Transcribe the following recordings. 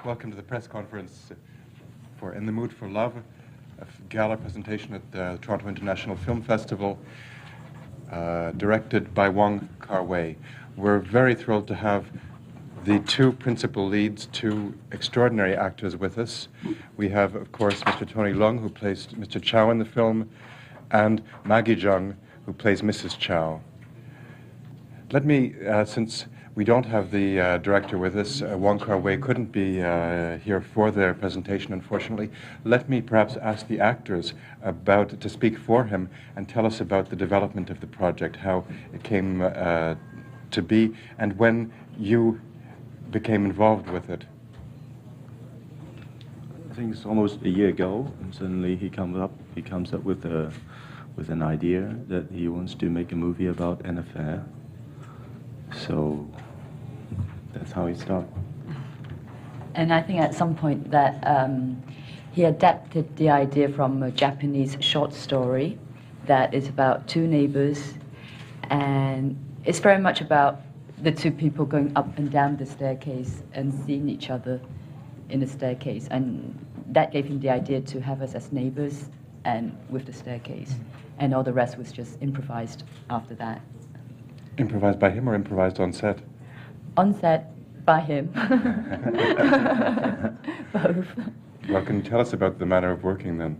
Welcome to the press conference for In the Mood for Love, a gala presentation at the Toronto International Film Festival, directed by Wong Kar Wai. We're very thrilled to have the two principal leads, two extraordinary actors with us. We have, of course, Mr. Tony Leung, who plays Mr. Chow in the film, and Maggie Cheung, who plays Mrs. Chow. Let me, since we don't have the director with us, Wong Kar Wai couldn't be here for their presentation, unfortunately. Let me perhaps ask the actors to speak for him and tell us about the development of the project, how it came to be, and when you became involved with it. I think it's almost a year ago, and suddenly he comes up with an idea that he wants to make a movie about an affair. So that's how he started. And I think at some point that he adapted the idea from a Japanese short story that is about two neighbors, and it's very much about the two people going up and down the staircase and seeing each other in the staircase, and that gave him the idea to have us as neighbors and with the staircase, and all the rest was just improvised after that. Improvised by him or improvised on set? On set by him. Both. Well, can you tell us about the manner of working then?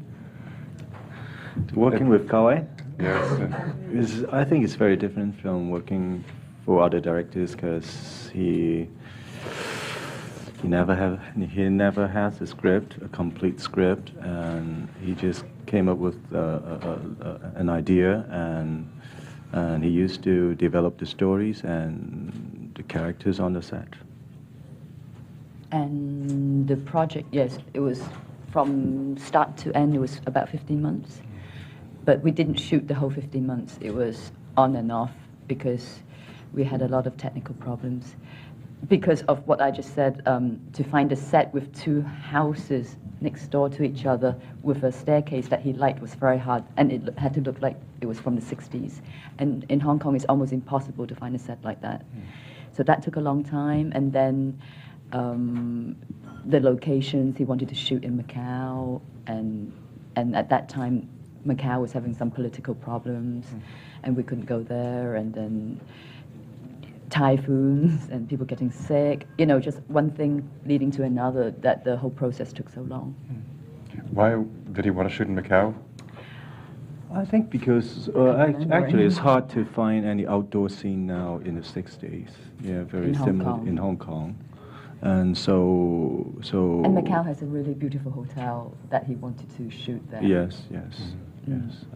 Working with Kar Wai? Yes. I think it's very different from working for other directors because he never has a script, a complete script, and he just came up with an idea, and he used to develop the stories and the characters on the set. And the project, yes, it was from start to end, it was about 15 months. But we didn't shoot the whole 15 months. It was on and off because we had a lot of technical problems. Because of what I just said, to find a set with two houses next door to each other with a staircase that he liked was very hard, and it had to look like it was from the 60s. And in Hong Kong, it's almost impossible to find a set like that. So that took a long time, and then the locations, he wanted to shoot in Macau, and at that time, Macau was having some political problems, and we couldn't go there, and then typhoons and people getting sick, you know, just one thing leading to another, that the whole process took so long. Why did he want to shoot in Macau? I think because actually it's hard to find any outdoor scene now in the 60s. Yeah, very similar in Hong Kong. And so... And Macau has a really beautiful hotel that he wanted to shoot there. Yes.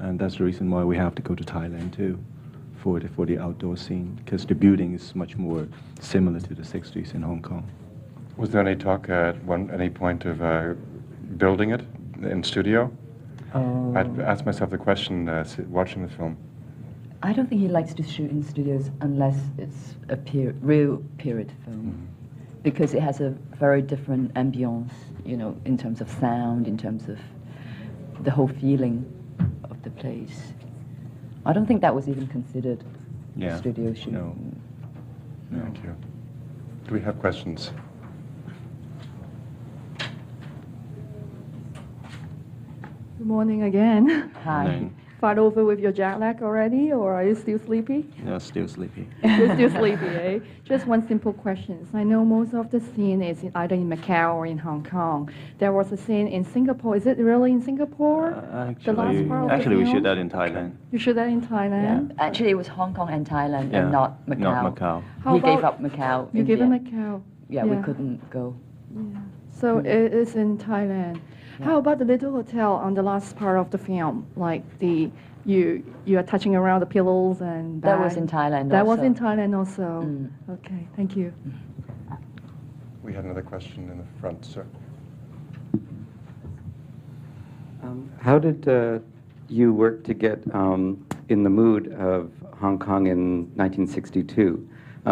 And that's the reason why we have to go to Thailand too, for the outdoor scene, because the building is much more similar to the 60s in Hong Kong. Was there any talk at any point of building it in studio? I'd asked myself the question watching the film. I don't think he likes to shoot in studios unless it's a real period film, because it has a very different ambience, you know, in terms of sound, in terms of the whole feeling of the place. I don't think that was even considered a studio shoot. No. Thank you. Do we have questions? Good morning again. Hi. Fought over with your jet lag already, or are you still sleepy? No, still sleepy. You're still sleepy, eh? Just one simple question. I know most of the scene is either in Macau or in Hong Kong. There was a scene in Singapore. Is it really in Singapore? Actually, we shoot that in Thailand. You shoot that in Thailand? Yeah. Actually, it was Hong Kong and Thailand, and not Macau. Not Macau. We gave up Macau. You gave up Macau? Yeah, we couldn't go. Yeah. So it is in Thailand. How about the little hotel on the last part of the film? Like you are touching around the pillows and that was in Thailand. That was in Thailand also. Okay, thank you. We had another question in the front, sir. How did you work to get in the mood of Hong Kong in 1962?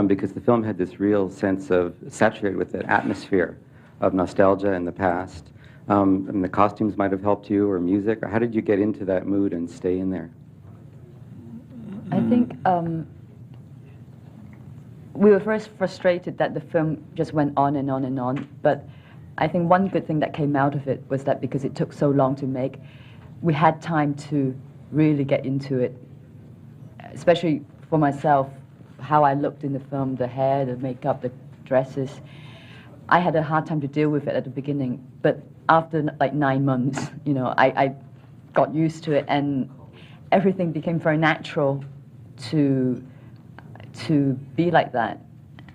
Because the film had this real sense of saturated with the atmosphere of nostalgia in the past. And the costumes might have helped you, or music, or how did you get into that mood and stay in there? I think we were first frustrated that the film just went on and on and on, but I think one good thing that came out of it was that because it took so long to make, we had time to really get into it, especially for myself, how I looked in the film, the hair, the makeup, the dresses. I had a hard time to deal with it at the beginning, but after like 9 months, you know, I got used to it, and everything became very natural to be like that.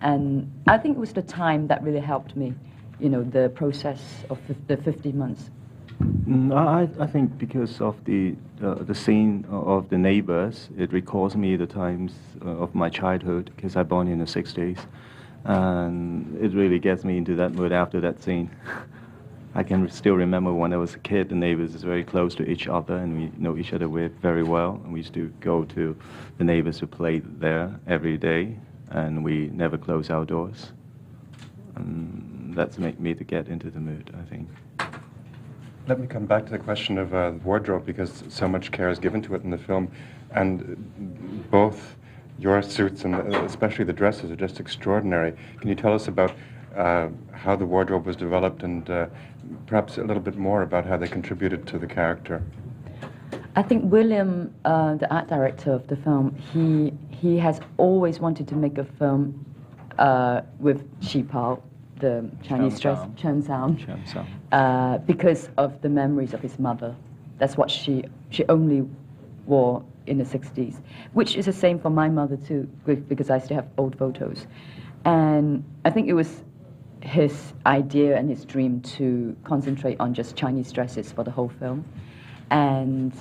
And I think it was the time that really helped me, you know, the process of the 50 months. I think because of the scene of the neighbors, it recalls me the times of my childhood, because I born in the 60s, and it really gets me into that mood after that scene. I can still remember when I was a kid, the neighbors is very close to each other, and we know each other very well, and we used to go to the neighbors who played there every day, and we never close our doors. And that's made me to get into the mood, I think. Let me come back to the question of wardrobe, because so much care is given to it in the film, and both your suits and especially the dresses are just extraordinary. Can you tell us about how the wardrobe was developed, and perhaps a little bit more about how they contributed to the character? I think William, the art director of the film, he has always wanted to make a film with Qipao, the Chinese dress, Cheung, because of the memories of his mother. That's what she only wore in the 60s, which is the same for my mother too, because I still have old photos. And I think it was his idea and his dream to concentrate on just Chinese dresses for the whole film. And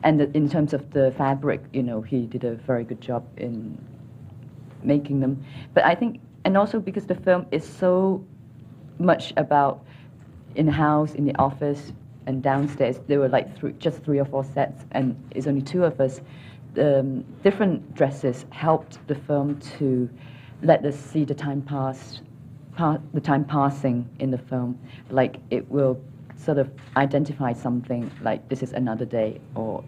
in terms of the fabric, you know, he did a very good job in making them. But I think, and also because the film is so much about in-house, in the office, and downstairs, there were like just 3 or 4 sets, and it's only 2 of us. Different dresses helped the film to let us see the time the time passing in the film. Like it will sort of identify something like this is another day or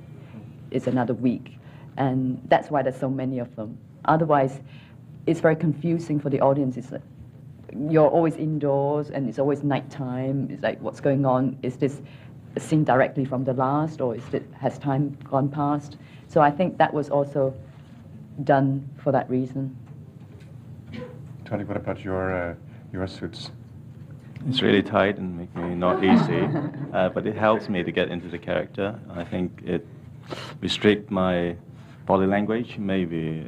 it's another week, and that's why there's so many of them. Otherwise, it's very confusing for the audience. It's like, you're always indoors and it's always nighttime. It's like, what's going on? Is this a scene directly from the last, or has time gone past? So I think that was also done for that reason. Tony, what about your suits? It's really tight and make me not easy, but it helps me to get into the character. I think it restricts my body language, maybe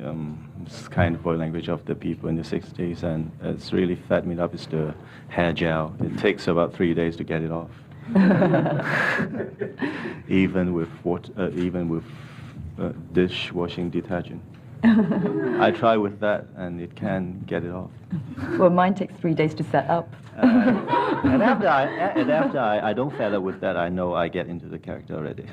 this kind of body language of the people in the 60s, and it's really fed me up is the hair gel. It takes about 3 days to get it off. even with dishwashing detergent. I try with that, and it can get it off. Well, mine takes 3 days to set up. And after I don't fed up with that, I know I get into the character already.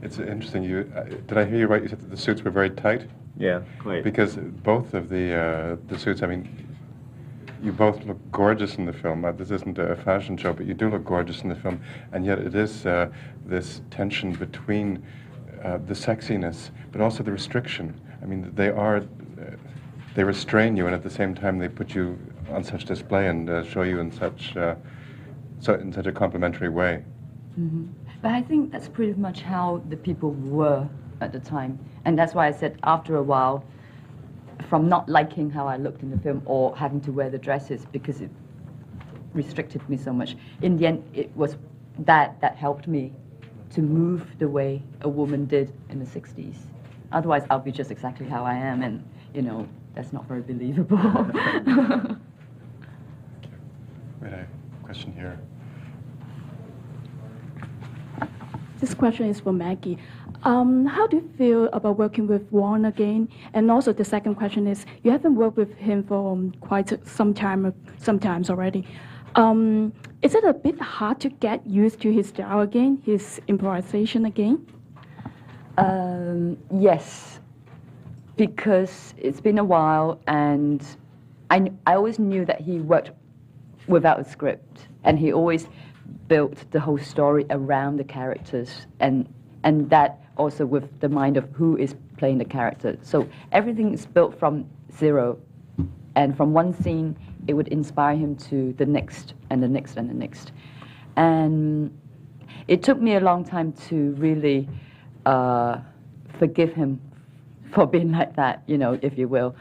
It's interesting. Did I hear you right? You said that the suits were very tight? Yeah, quite. Because both of the suits, I mean, you both look gorgeous in the film. This isn't a fashion show, but you do look gorgeous in the film, and yet it is this tension between the sexiness, but also the restriction. I mean, they restrain you, and at the same time they put you on such display and show you in such a complimentary way. Mm-hmm. But I think that's pretty much how the people were at the time, and that's why I said after a while, from not liking how I looked in the film or having to wear the dresses because it restricted me so much, in the end it was that helped me to move the way a woman did in the 60s. Otherwise I'll be just exactly how I am, and you know, that's not very believable. We had a question here. This question is for Maggie. How do you feel about working with Wong again? And also the second question is, you haven't worked with him for quite sometimes already. Is it a bit hard to get used to his style again, his improvisation again? Yes, because it's been a while, and I always knew that he worked without a script, and he always built the whole story around the characters, and that also with the mind of who is playing the character. So everything is built from zero, and from one scene it would inspire him to the next and the next and the next. And it took me a long time to really forgive him for being like that, you know, if you will.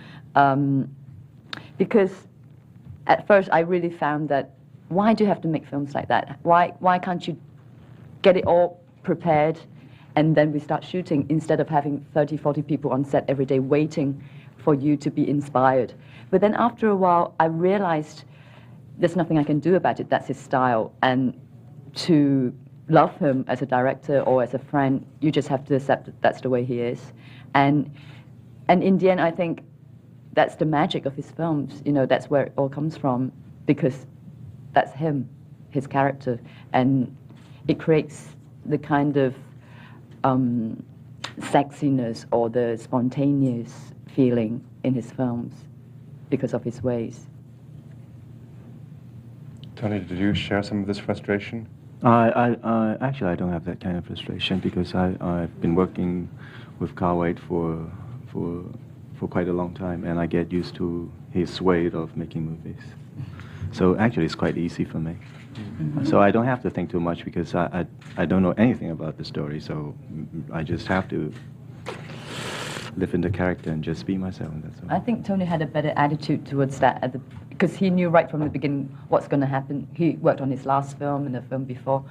Because at first I really found that, why do you have to make films like that? Why can't you get it all prepared and then we start shooting instead of having 30, 40 people on set every day waiting for you to be inspired? But then after a while, I realized there's nothing I can do about it. That's his style. And to love him as a director or as a friend, you just have to accept that that's the way he is. And in the end, I think that's the magic of his films. You know, that's where it all comes from, because that's him, his character. And it creates the kind of sexiness or the spontaneous feeling in his films because of his ways. Tony, did you share some of this frustration? Actually, I don't have that kind of frustration because I've been working with Kar Wai for quite a long time, and I get used to his way of making movies. So actually, it's quite easy for me. Mm-hmm. So I don't have to think too much because I don't know anything about the story, so I just have to live in the character and just be myself. That's all. I think Tony had a better attitude towards that because he knew right from the beginning what's going to happen. He worked on his last film and the film before.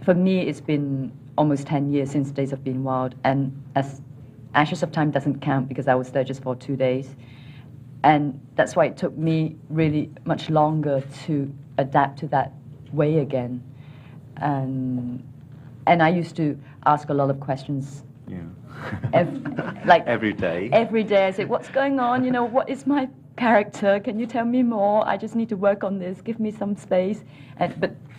For me, it's been almost 10 years since Days of Being Wild, and as Ashes of Time doesn't count because I was there just for 2 days. And that's why it took me really much longer to adapt to that way again. And I used to ask a lot of questions. Yeah. Every day. Every day I say, what's going on? You know, what is my character? Can you tell me more? I just need to work on this. Give me some space.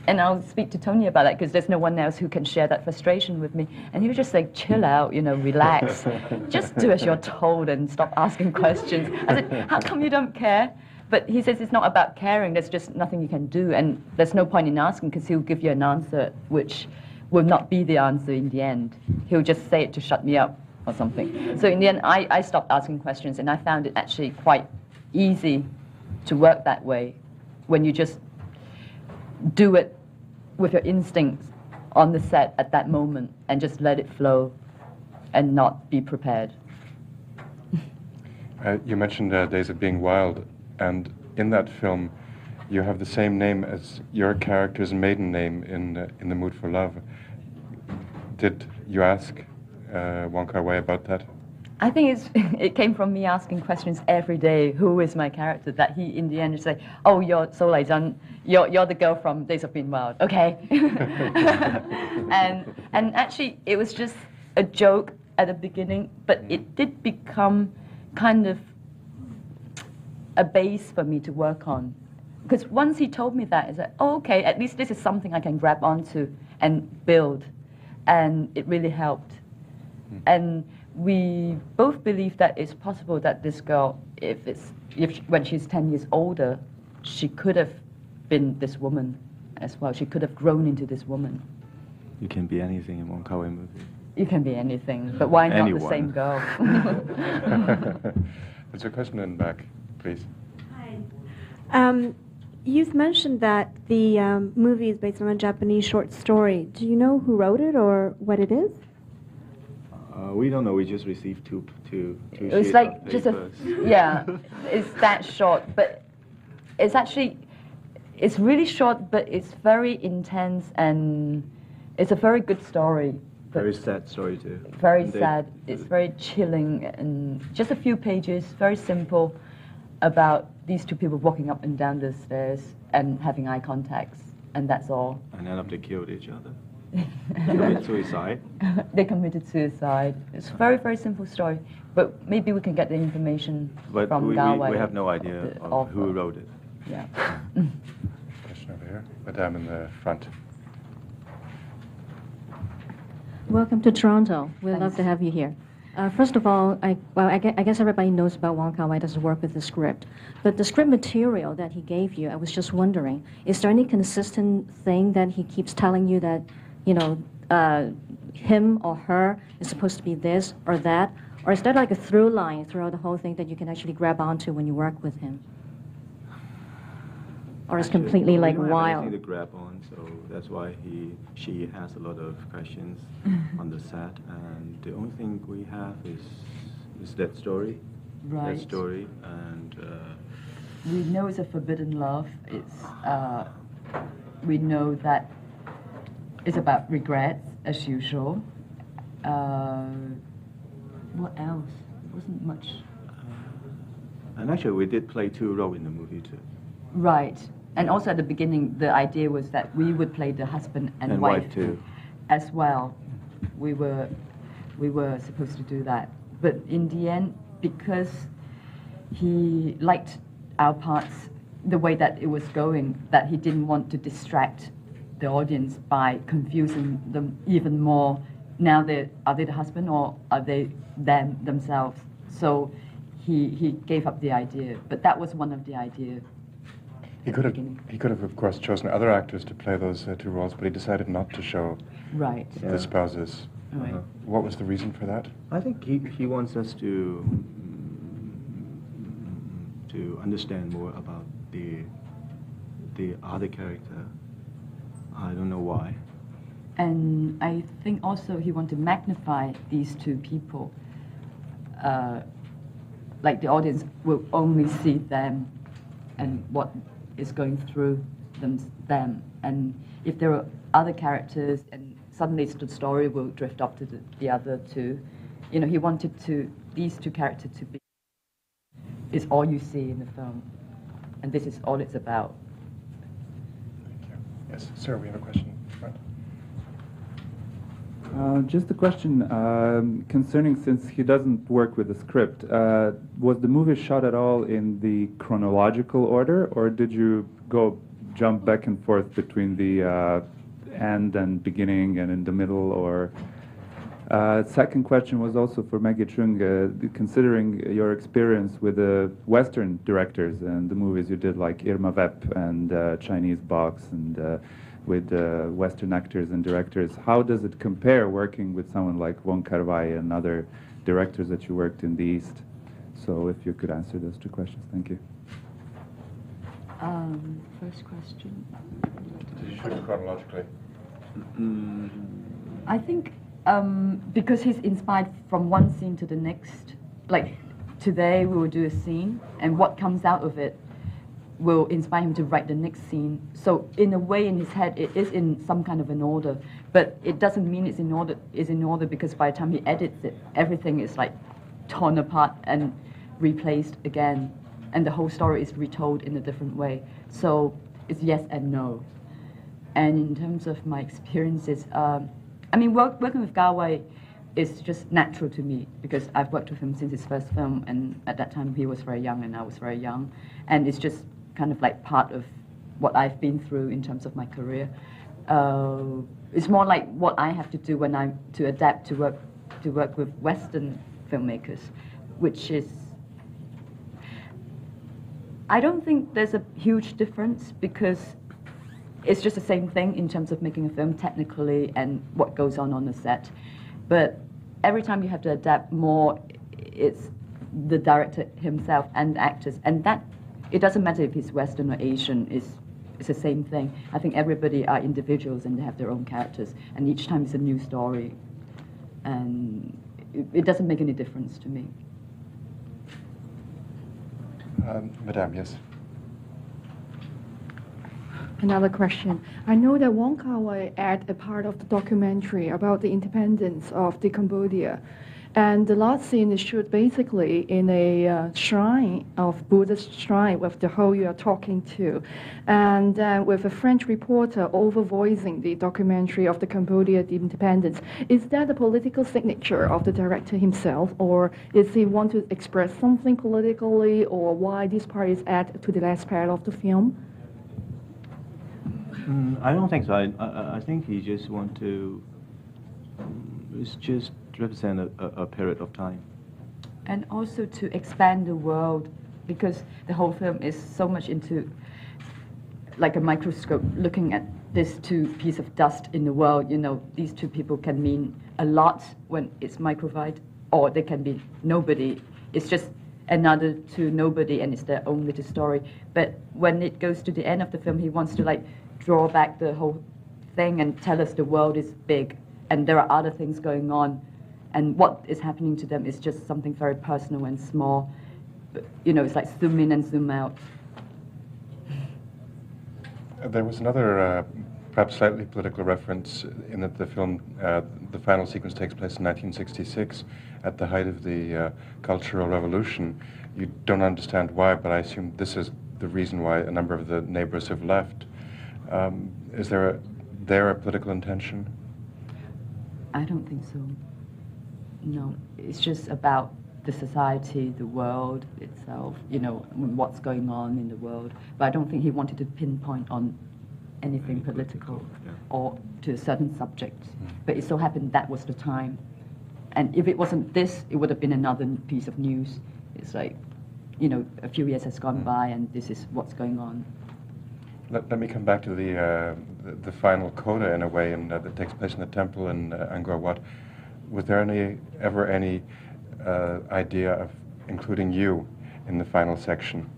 And I'll speak to Tony about that because there's no one else who can share that frustration with me. And he would just say, chill out, you know, relax. Just do as you're told and stop asking questions. I said, how come you don't care? But he says it's not about caring. There's just nothing you can do. And there's no point in asking because he'll give you an answer which will not be the answer in the end. He'll just say it to shut me up or something. So in the end, I stopped asking questions, and I found it actually quite easy to work that way when you just do it with your instincts on the set at that moment and just let it flow and not be prepared. You mentioned Days of Being Wild, and in that film, you have the same name as your character's maiden name in The Mood for Love. Did you ask Wong Kar Wai about that? I think it came from me asking questions every day. Who is my character? That he, in the end, would say, "Oh, you're So Lai Zhen. You're the girl from Days of Being Wild." Okay. and actually, it was just a joke at the beginning, but it did become kind of a base for me to work on. Because once he told me that, it's like, oh, okay, at least this is something I can grab onto and build. And it really helped. And we both believe that it's possible that this girl, when she's 10 years older, she could have been this woman as well. She could have grown into this woman. You can be anything in Wong Kar Wai movie. You can be anything, but why not Anyone. the same girl? There's a question in the back, please. Hi. You've mentioned that the movie is based on a Japanese short story. Do you know who wrote it or what it is? We don't know. We just received two It's sheets like of just papers. yeah, it's that short, but it's actually, it's really short, but it's very intense and it's a very good story. But Very sad story too. very And sad. It's very chilling and just a few pages, very simple, about these two people walking up and down the stairs and having eye contacts, and that's all. And end up they killed each other. Commit suicide. They committed suicide. It's a very, very simple story, but maybe we can get the information But from we Galway. have no idea the of who author. wrote it. Yeah. Question over here. Madame in the front. Welcome to Toronto. We'd love Thanks. to have you here. First of all, I guess everybody knows about Wong Kar Wai doesn't work with the script. But the script material that he gave you, I was just wondering, is there any consistent thing that he keeps telling you that, you know, him or her is supposed to be this or that? Or is there like a through line throughout the whole thing that you can actually grab onto when you work with him? or it's completely we like don't have wild? anything to grab on, so that's why she has a lot of questions on the set, and the only thing we have is that story. Right. That story, and We know it's a forbidden love. We know that it's about regrets, as usual. What else? Wasn't much. and actually we did play 2 roles in the movie too. Right. And also at the beginning, the idea was that we would play the husband and wife too. as well. We were supposed to do that. But in the end, because he liked our parts the way that it was going, that he didn't want to distract the audience by confusing them even more. Now are they the husband or are they themselves? So he gave up the idea. But that was one of the ideas. He could have, of course, chosen other actors to play those 2 roles, but he decided not to show Right. the spouses. Right. What was the reason for that? I think he wants us to understand more about the other character. I don't know why. And I think also he wanted to magnify these 2 people. Like the audience will only see them and what is going through them. And if there are other characters, and suddenly the story will drift off to the other 2. You know, he wanted these 2 characters to be, is all you see in the film. And this is all it's about. Thank you. Yes, sir, we have a question. Right. Just a question concerning, since he doesn't work with the script, was the movie shot at all in the chronological order, or did you jump back and forth between the end and beginning and in the middle, or... second question was also for Maggie Cheung, considering your experience with the Western directors and the movies you did like Irma Vep and Chinese Box and with Western actors and directors, how does it compare working with someone like Wong Kar Wai and other directors that you worked in the East? So if you could answer those 2 questions, thank you. First question. Did you shoot it chronologically? I think because he's inspired from one scene to the next. Like today we will do a scene, and what comes out of it will inspire him to write the next scene. So in a way, in his head, it is in some kind of an order, but it doesn't mean it's in order. It's in order because by the time he edits it, everything is like torn apart and replaced again, and the whole story is retold in a different way. So it's yes and no. And in terms of my experiences, I mean, working with Kar Wai is just natural to me because I've worked with him since his first film, and at that time he was very young and I was very young, and it's just kind of like part of what I've been through in terms of my career. It's more like what I have to do when I'm to adapt to work with Western filmmakers, which is, I don't think there's a huge difference because it's just the same thing in terms of making a film technically and what goes on the set. But every time you have to adapt more, it's the director himself and the actors, and that it doesn't matter if he's Western or Asian, it's the same thing. I think everybody are individuals and they have their own characters, and each time it's a new story, and it doesn't make any difference to me. Madame, yes. Another question. I know that Wong Kar Wai added a part of the documentary about the independence of the Cambodia. And the last scene is shot basically in a shrine of Buddhist shrine with the whole you are talking to. And with a French reporter over-voicing the documentary of the Cambodia independence. Is that a political signature of the director himself, or is he want to express something politically, or why this part is added to the last part of the film? I don't think so. I think he just want to. It's just represent a period of time. And also to expand the world, because the whole film is so much into like a microscope looking at these 2 pieces of dust in the world. You know, these 2 people can mean a lot when it's microfied, or they can be nobody. It's just another to nobody, and it's their own little story. But when it goes to the end of the film, he wants to like draw back the whole thing and tell us the world is big and there are other things going on, and what is happening to them is just something very personal and small. But, you know, it's like zoom in and zoom out. There was another perhaps slightly political reference in that the film, the final sequence takes place in 1966 at the height of the Cultural Revolution. You don't understand why, but I assume this is the reason why a number of the neighbors have left. Is there a political intention? I don't think so. No, it's just about the society, the world itself, you know, what's going on in the world. But I don't think he wanted to pinpoint on anything political or to a certain subject. But it so happened that was the time. And if it wasn't this, it would have been another piece of news. It's like, you know, a few years has gone by and this is what's going on. Let me come back to the final coda in a way, and that takes place in the temple in Angkor Wat. Was there ever any idea of including you in the final section?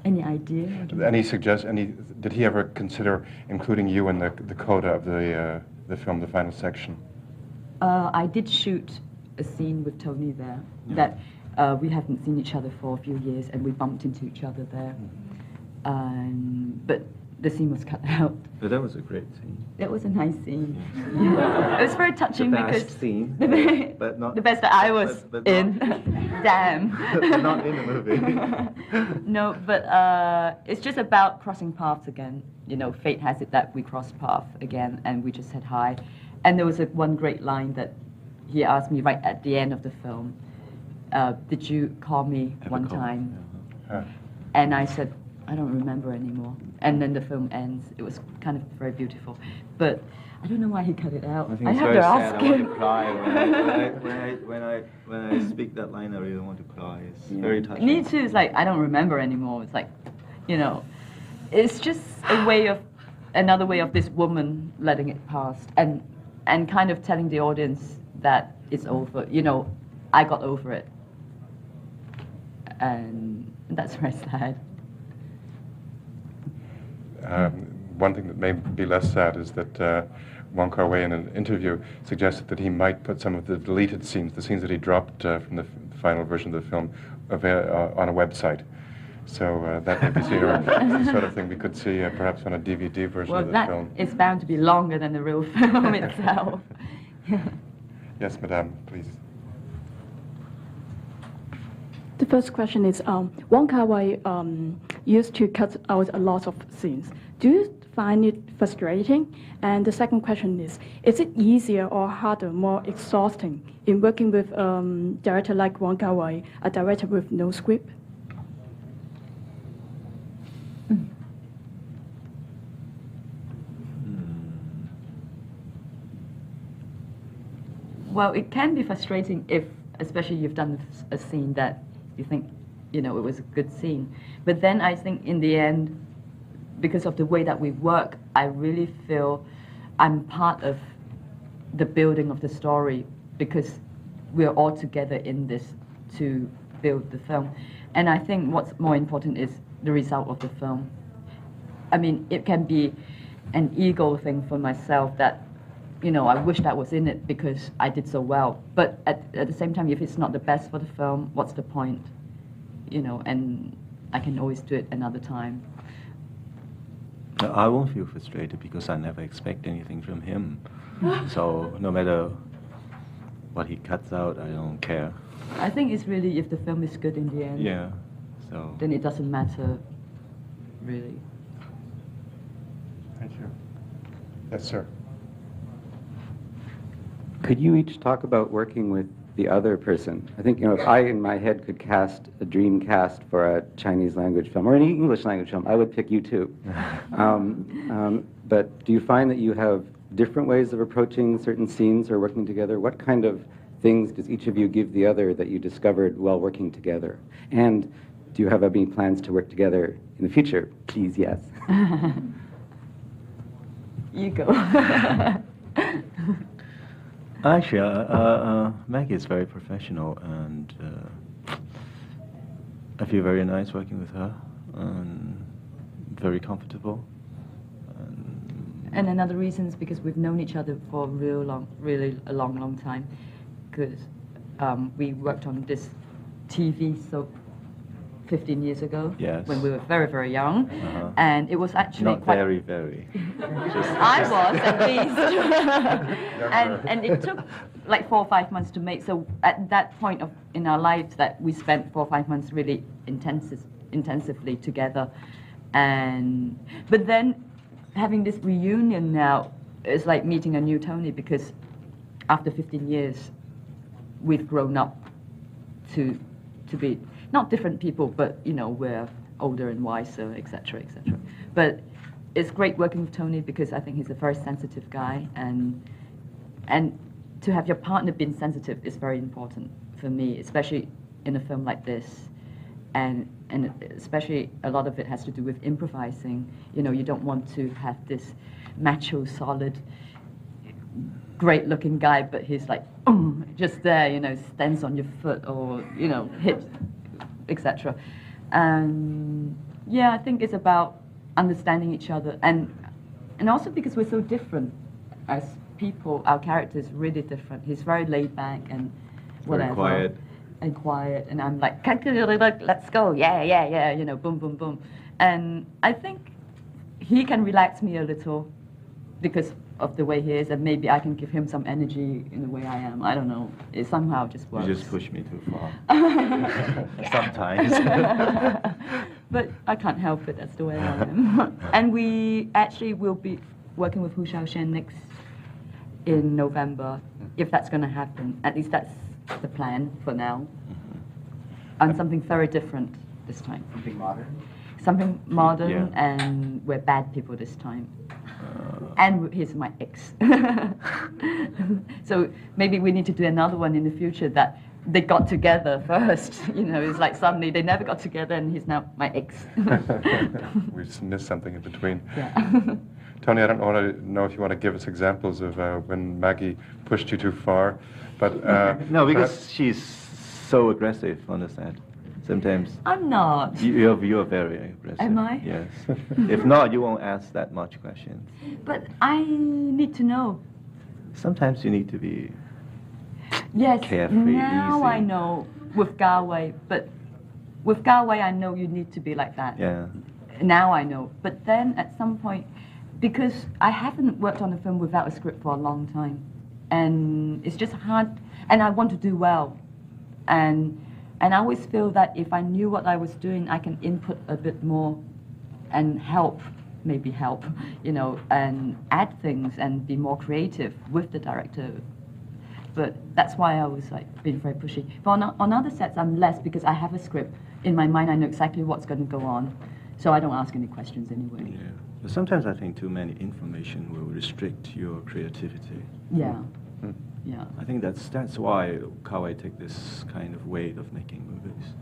Any idea? Did he ever consider including you in the coda of the film, the final section? I did shoot a scene with Tony there that we haven't seen each other for a few years, and we bumped into each other there. But the scene was cut out. But that was a great scene. It was a nice scene. It was very touching The best because scene, but not the best that I was but in. Damn. but not in the movie. No, but it's just about crossing paths again. You know, fate has it that we crossed paths again, and we just said hi. And there was one great line that he asked me right at the end of the film. Did you call me one time? And I said, I don't remember anymore. And then the film ends. It was kind of very beautiful. But I don't know why he cut it out. I think I it's have very to sad. ask I want him. to cry when I speak that line. I really want to cry. It's very touching. Me too. It's like I don't remember anymore. It's like, you know, it's just another way of this woman letting it pass and kind of telling the audience that it's over. You know, I got over it, and that's very sad. One thing that may be less sad is that Wong Kar Wai in an interview suggested that he might put some of the deleted scenes, the scenes that he dropped from the final version of the film, on a website. So that may be seen, or the sort of thing we could see perhaps on a DVD version of the film. Well, that is bound to be longer than the real film itself. Yes, Madame, please. The first question is, Wong Kar Wai used to cut out a lot of scenes. Do you find it frustrating? And the second question is it easier or harder, more exhausting in working with a director like Wong Kar Wai, a director with no script? Well, it can be frustrating if, especially you've done a scene that you think, you know, it was a good scene. But then I think in the end, because of the way that we work, I really feel I'm part of the building of the story because we're all together in this to build the film. And I think what's more important is the result of the film. I mean, it can be an ego thing for myself that, you know, I wish that was in it because I did so well. But at the same time, if it's not the best for the film, what's the point? You know, and I can always do it another time. I won't feel frustrated because I never expect anything from him. So no matter what he cuts out, I don't care. I think it's really if the film is good in the end. Yeah. So Then it doesn't matter, really. Thank you. Yes, sir. Could you each talk about working with the other person? I think, you know, if I in my head could cast a dream cast for a Chinese language film or an English language film, I would pick you too. But do you find that you have different ways of approaching certain scenes or working together? What kind of things does each of you give the other that you discovered while working together? And do you have any plans to work together in the future? Please, yes. You go. actually, Maggie is very professional, and I feel very nice working with her, and very comfortable. And another reason is because we've known each other for really a long time. Because we worked on this TV soap 15 years ago, Yes. when we were very young, and it was actually Not quite very. I was at least, and it took like 4 or 5 months to make. So at that point in our lives, that we spent 4 or 5 months really intensively together, but then having this reunion now is like meeting a new Tony, because after 15 years, we've grown up to be not different people, but we're older and wiser, etc. But it's great working with Tony, because I think he's a very sensitive guy, and to have your partner being sensitive is very important for me, especially in a film like this, and especially a lot of it has to do with improvising. You don't want to have this macho, solid, great-looking guy, but he's like just there, stands on your foot or hits, etc. Yeah, I think it's about understanding each other, and also because we're so different as people, our characters really different. He's very laid back and whatever. Very quiet. And I'm like, let's go, yeah, boom, boom, boom. And I think he can relax me a little because of the way he is, and maybe I can give him some energy in the way I am. I don't know. It somehow just works. You just push me too far. Sometimes. But I can't help it. That's the way I am. And we actually will be working with Hu Xiaoshen next in November, if that's going to happen. At least that's the plan for now. And something very different this time. Something modern? Something modern, Yeah. and we're bad people this time. And he's my ex. So maybe we need to do another one in the future that they got together first. It's like suddenly they never got together, and he's now my ex. We just missed something in between. Yeah. Tony, I don't know if you want to give us examples of when Maggie pushed you too far, but No, because she's so aggressive on the set. Sometimes I'm not. you're very aggressive. Am I? Yes. If not, you won't ask that much questions. But I need to know. Sometimes you need to be Yes, carefree, now easy. I know with Kar Wai, but with Kar Wai I know you need to be like that. Yeah. Now I know. But then at some point, because I haven't worked on a film without a script for a long time, and it's just hard, and I want to do well. And I always feel that if I knew what I was doing, I can input a bit more and maybe help, and add things and be more creative with the director. But that's why I was like being very pushy. But on other sets, I'm less, because I have a script. In my mind, I know exactly what's going to go on. So I don't ask any questions anyway. Yeah. But sometimes I think too many information will restrict your creativity. Yeah. Yeah. I think that's why Kar Wai take this kind of way of making movies.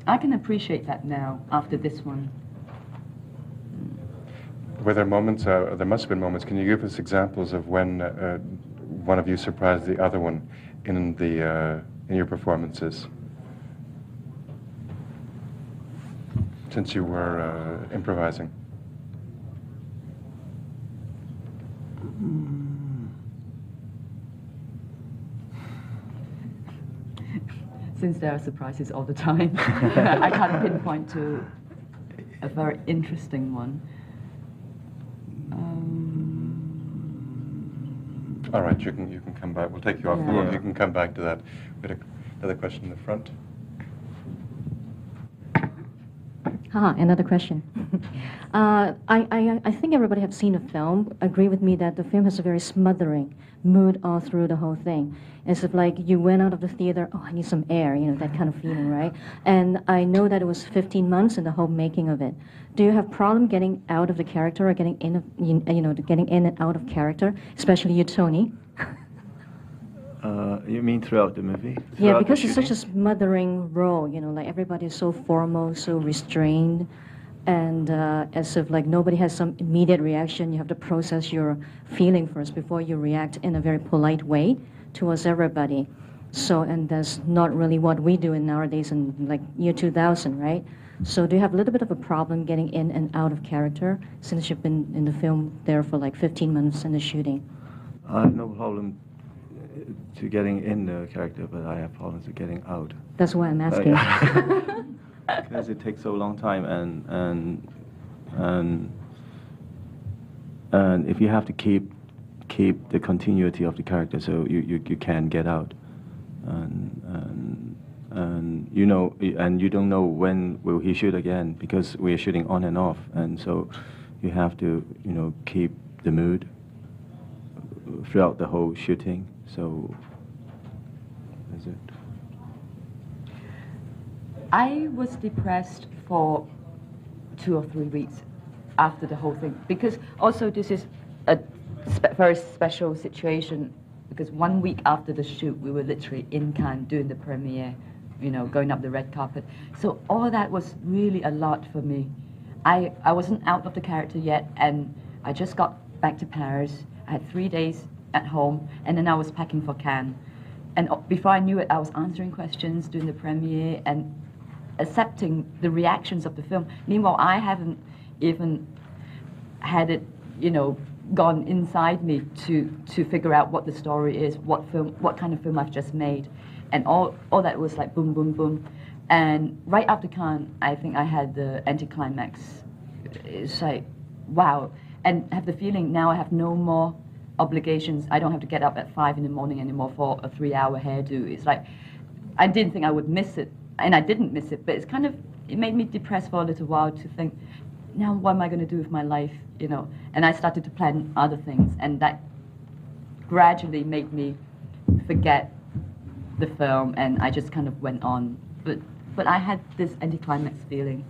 I can appreciate that now after this one. were there moments, there must have been moments, can you give us examples of when one of you surprised the other one in your performances? Since you were improvising. Since there are surprises all the time, I can't pinpoint to a very interesting one. All right, you can come back. We'll take you off the road. You can come back to that. We had another question in the front. Another question. I think everybody have seen the film, agree with me that the film has a very smothering mood all through the whole thing. It's like you went out of the theater, oh, I need some air, that kind of feeling, right? And I know that it was 15 months in the whole making of it. Do you have problem getting out of the character or getting in, getting in and out of character, especially you, Tony? You mean throughout the movie? Yeah, because it's such a smothering role, like everybody is so formal, so restrained, and as if like nobody has some immediate reaction. You have to process your feeling first before you react in a very polite way towards everybody. So, and that's not really what we do in nowadays in like year 2000, right? So do you have a little bit of a problem getting in and out of character since you've been in the film there for like 15 months in the shooting? I have no problem to getting in the character, but I have problems with getting out. That's why I'm asking. Because it takes so long time, and if you have to keep the continuity of the character, so you can get out, and you know, and you don't know when will he shoot again, because we are shooting on and off, and so you have to, you know, keep the mood throughout the whole shooting. So that's it. I was depressed for 2 or 3 weeks after the whole thing, because also this is a very special situation, because 1 week after the shoot we were literally in Cannes doing the premiere, you know, going up the red carpet. So all that was really a lot for me. I wasn't out of the character yet, and I just got back to Paris. I had 3 days at home, and then I was packing for Cannes. And before I knew it, I was answering questions, doing the premiere, and accepting the reactions of the film. Meanwhile, I haven't even had it, you know, gone inside me to figure out what the story is, what kind of film I've just made. And all that was like boom, boom, boom. And right after Cannes, I think I had the anticlimax. It's like, wow. And I have the feeling now I have no more obligations. I don't have to get up at 5 in the morning anymore for a 3-hour hairdo. It's like, I didn't think I would miss it, and I didn't miss it, but it's kind of, it made me depressed for a little while to think, now what am I going to do with my life, you know? And I started to plan other things, and that gradually made me forget the film, and I just kind of went on. But I had this anticlimax feeling.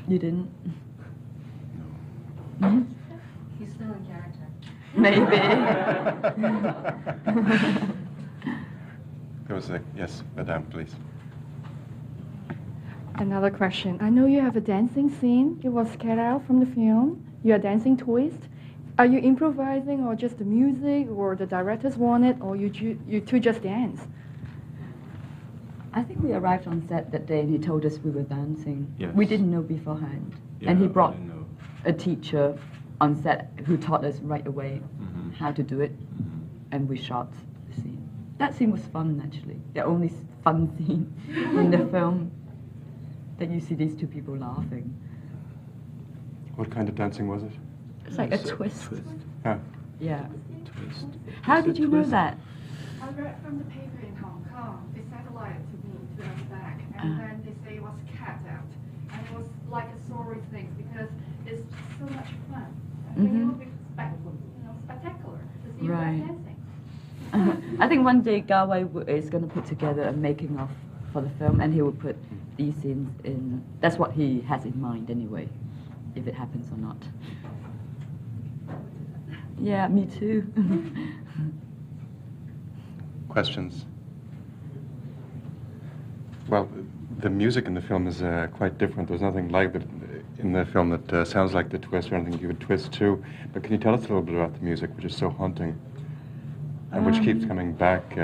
You didn't? No. He's still in character. Maybe. There was a, yes, Madame, please. Another question. I know you have a dancing scene. It was cut out from the film. You are dancing twist. Are you improvising, or just the music, or the directors want it, or you two just dance? I think we arrived on set that day and he told us we were dancing. Yes. We didn't know beforehand. Yeah, and he I brought didn't know. a teacher on set who taught us right away how to do it, and we shot the scene. That scene was fun, actually. The only fun scene in the film, that you see these two people laughing. What kind of dancing was it? It's like a twist. Ah, Yeah. Twist. How It's a did you know twist. that? I read from the paper in Hong Kong. They satellite to me 2 months back, and then they say it was cut out, and it was like a sorry thing because it's so much fun. I think it would be spectacular to see you guys Right. dancing. I think one day Kar Wai is going to put together a making of for the film, and he will put these scenes in. That's what he has in mind anyway, if it happens or not. Yeah, me too. questions? Well, the music in the film is quite different. There's nothing like it in the film that sounds like the twist or anything you would twist to. But can you tell us a little bit about the music, which is so haunting, and which keeps coming back?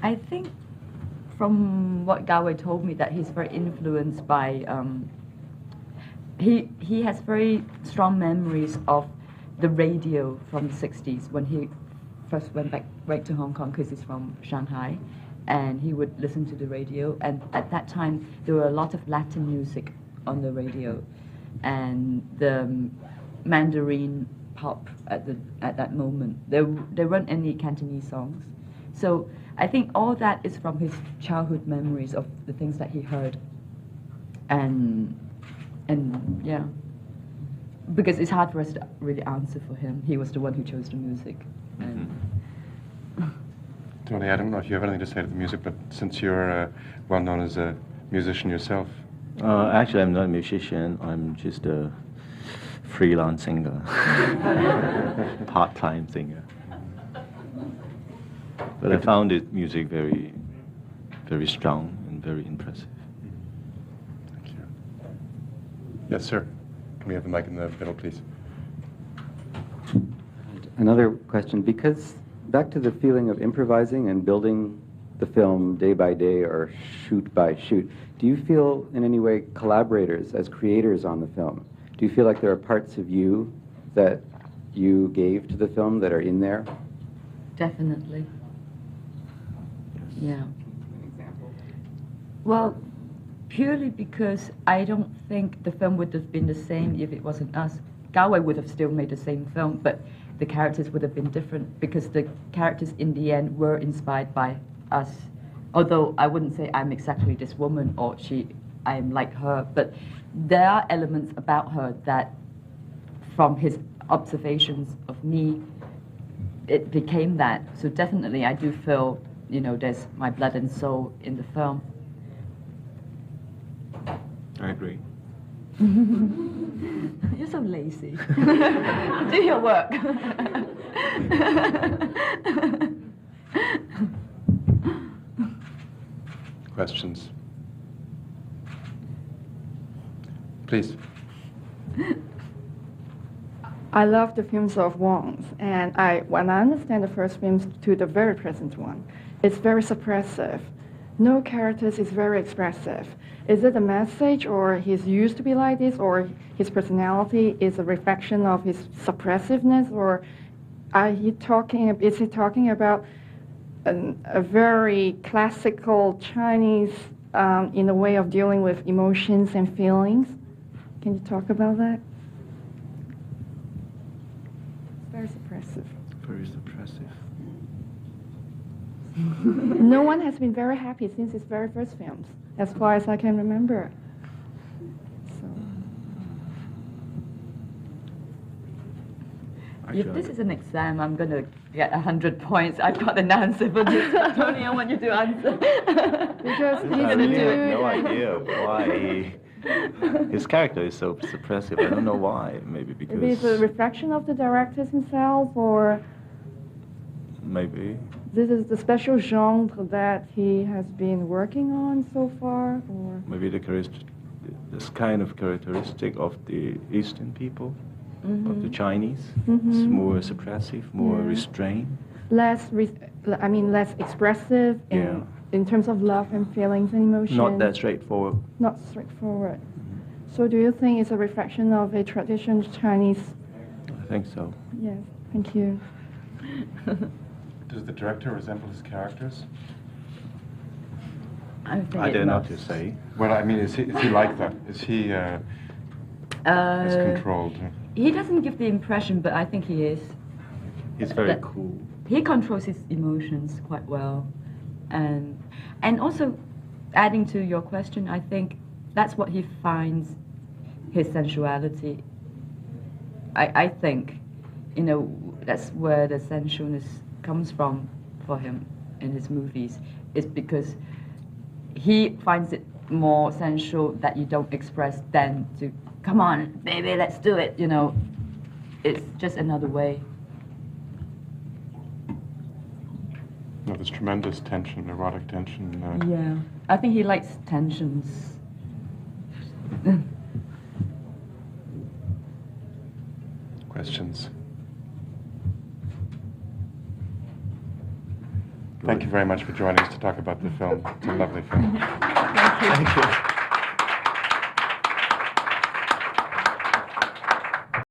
I think from what Kar Wai told me that he's very influenced by, he has very strong memories of the radio from the 60s when he first went back right to Hong Kong, because he's from Shanghai, and he would listen to the radio, and at that time there were a lot of Latin music on the radio, and the Mandarin pop at that moment. There weren't any Cantonese songs. So I think all that is from his childhood memories of the things that he heard. And yeah, because it's hard for us to really answer for him. He was the one who chose the music. And Tony, I don't know if you have anything to say to the music, but since you're well known as a musician yourself. Actually, I'm not a musician. I'm just a freelance singer, part-time singer. But I found the music very, very strong and very impressive. Thank you. Yes, sir. Can we have the mic in the middle, please? another question, because back to the feeling of improvising and building the film day by day or shoot by shoot, do you feel in any way collaborators as creators on the film? Do you feel like there are parts of you that you gave to the film that are in there? Definitely. Yeah. Well, purely because I don't think the film would have been the same if it wasn't us. Kar Wai would have still made the same film, but the characters would have been different because the characters in the end were inspired by us. Although I wouldn't say I'm exactly this woman or I'm like her, but there are elements about her that from his observations of me, it became that. So definitely I do feel, there's my blood and soul in the film. I agree. You're so lazy. Do your work. Questions? Please. I love the films of Wong's, and when I understand the first films to the very present one, it's very suppressive. No characters is very expressive. Is it a message, or he's used to be like this, or his personality is a reflection of his suppressiveness, or is he talking about a very classical Chinese in a way of dealing with emotions and feelings? Can you talk about that? Very suppressive. Very suppressive. No one has been very happy since his very first films, as far as I can remember. So. If this is an exam, I'm going to get 100 points. I've got an answer for this. Tony, I want you to answer. Because I really have no idea why his character is so suppressive. I don't know why. Maybe because... Maybe it's a reflection of the directors himself, or... Maybe. This is the special genre that he has been working on so far, or... Maybe this kind of characteristic of the Eastern people, of the Chinese. It's more suppressive, more restrained. less expressive in terms of love and feelings and emotions. Not that straightforward. Not straightforward. So do you think it's a reflection of a traditional Chinese? I think so. Yes, thank you. Does the director resemble his characters? I dare not to say. Well, I mean, is he like that? Is he as controlled? He doesn't give the impression, but I think he is. He's very cool. He controls his emotions quite well. And also, adding to your question, I think that's what he finds his sensuality. I think, that's where the sensualness comes from for him in his movies, is because he finds it more sensual that you don't express than to, come on, baby, let's do it, It's just another way. No, there's tremendous tension, erotic tension. Yeah, I think he likes tensions. Questions? Thank you very much for joining us to talk about the film. It's a lovely film. Thank you. Thank you.